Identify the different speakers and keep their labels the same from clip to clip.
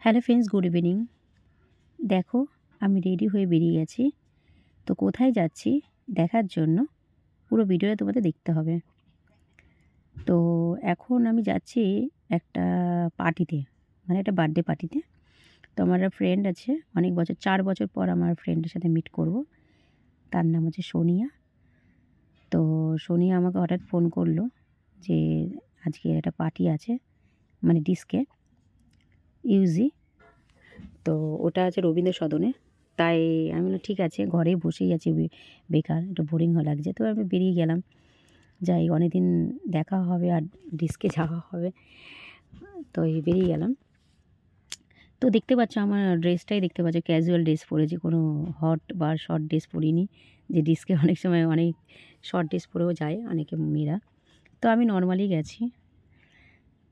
Speaker 1: Hello friends, good evening. দেখো, আমি ready হয়ে বেরিয়ে গেছি। তো কোথায় যাচ্ছি দেখার জন্য পুরো ভিডিওটা তোমাদের দেখতে হবে। তো এখন আমি যাচ্ছি একটা পার্টিতে, মানে একটা বার্থডে পার্টিতে। তো আমার একটা ফ্রেন্ড আছে, অনেক বছর 4 বছর পর আমার ফ্রেন্ডের সাথে মিট করব। তার নাম হচ্ছে সোনিয়া। তো সোনিয়া আমাকে হঠাৎ ফোন করলো যে আজকে একটা পার্টি আছে, মানে ডিস্কে ইউজি। তো ওটা আছে রবীন্দ্র সদনে। তাই আমি বললাম ঠিক আছে, ঘরেই বসেই আছি বেকার, একটু বোরিং লাগছে। তো আমি বেরিয়ে গেলাম, যাই অনেকদিন দেখা হবে আর ডিস্কে যাওয়া হবে। তো এই বেরিয়ে গেলাম। তো দেখতে পাচ্ছ আমার ড্রেসটাই দেখতে পাচ্ছ, ক্যাজুয়াল ড্রেস পরেছি, কোনো হট বা শর্ট ড্রেস পরিনি। যে ডিস্কে অনেক সময় অনেক শর্ট ড্রেস পরেও যায় অনেকে মেয়েরা, তো আমি নর্মালি গেছি।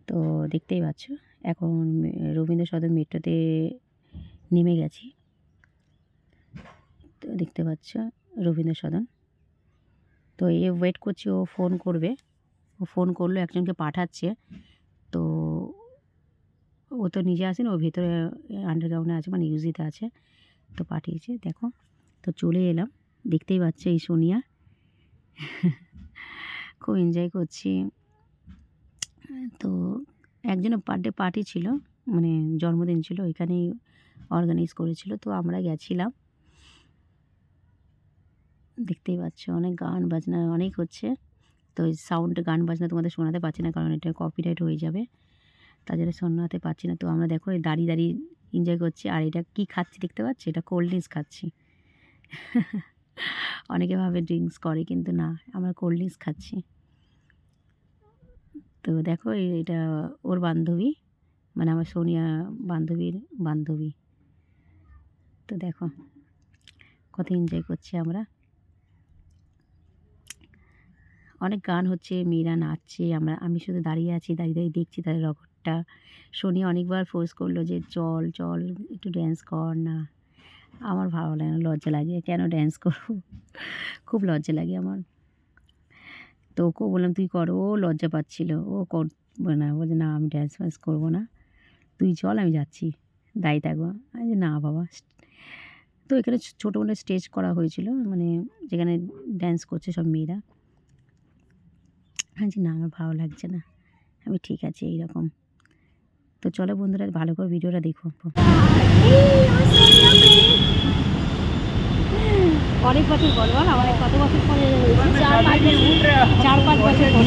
Speaker 1: তো দেখতেই পাচ্ছ এখন রবীন্দ্র সদন মেট্রোতে নেমে গেছি। তো দেখতে পাচ্ছ রবীন্দ্র সদন। তো এ ওয়েট করছি, ও ফোন করবে। ও ফোন করলো, একজনকে পাঠাচ্ছে। তো ও তো নিজে আসেনি, ও ভেতরে আন্ডারগ্রাউন্ডে আছে, মানে ইউজিতে আছে। তো পাঠিয়েছে, দেখো। তো চলে এলাম, দেখতেই পাচ্ছ এই সোনিয়া। খুব এনজয় করছি। তো একজনের বার্থডে পার্টি ছিল, মানে জন্মদিন ছিল, এখানেই অর্গানাইজ করেছিল। তো আমরা গেছিলাম। দেখতেই পাচ্ছ অনেক গান বাজনা অনেক হচ্ছে। তো এই সাউন্ডে গান বাজনা তোমাদের শোনাতে পারছি না, কারণ এটা কপিরাইট হয়ে যাবে, তার জন্য শোনাতে পারছি না। তো আমরা দেখো এই দাঁড়িয়ে দাঁড়িয়ে এনজয় করছি। আর এটা কী খাচ্ছি দেখতে পাচ্ছি, এটা কোল্ড ড্রিঙ্কস খাচ্ছি। অনেকে ভাবে ড্রিঙ্কস করে, কিন্তু না, আমরা কোল্ড ড্রিঙ্কস খাচ্ছি। তো দেখো এটা ওর বান্ধবী, মানে আমার সোনিয়া বান্ধবীর বান্ধবী। তো দেখো কত এনজয় করছি আমরা। অনেক গান হচ্ছে, মেয়েরা নাচছে, আমি শুধু দাঁড়িয়ে আছি, দাঁড়িয়ে দাঁড়িয়ে দেখছি তাদের রকটটা। সোনিয়া অনেকবার ফোর্স করলো যে চল চল একটু ড্যান্স কর না। আমার ভালো লাগে না, লজ্জা লাগে, কেন ড্যান্স করবো, খুব লজ্জা লাগে আমার। তো ওকেও বললাম তুই কর, ও লজ্জা পাচ্ছিল, ও করবে না, বলছে না আমি ড্যান্স ফ্যান্স করবো না, তুই চল আমি যাচ্ছি, দাঁড়িয়ে থাকবো। আমি যে না বাবা। তো এখানে ছোটো মোটো স্টেজ করা হয়েছিল, মানে যেখানে ড্যান্স করছে সব মেয়েরা। আমি যে না আমার ভালো লাগছে না। আমি ঠিক আছে এইরকম। তো চলো বন্ধুরা, ভালো করে ভিডিওটা দেখো। অনেক বছর পর বল, আমার কত বছর পরে? 4-5 বছর পর।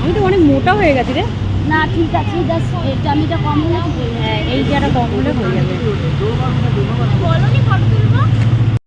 Speaker 1: আমি তো অনেক মোটা হয়ে গেছি রে।
Speaker 2: না ঠিক আছে, জাস্ট টামিটা কম হলে
Speaker 1: হ্যাঁ, এই জায়গাটা কম হলে হয়ে যাবে।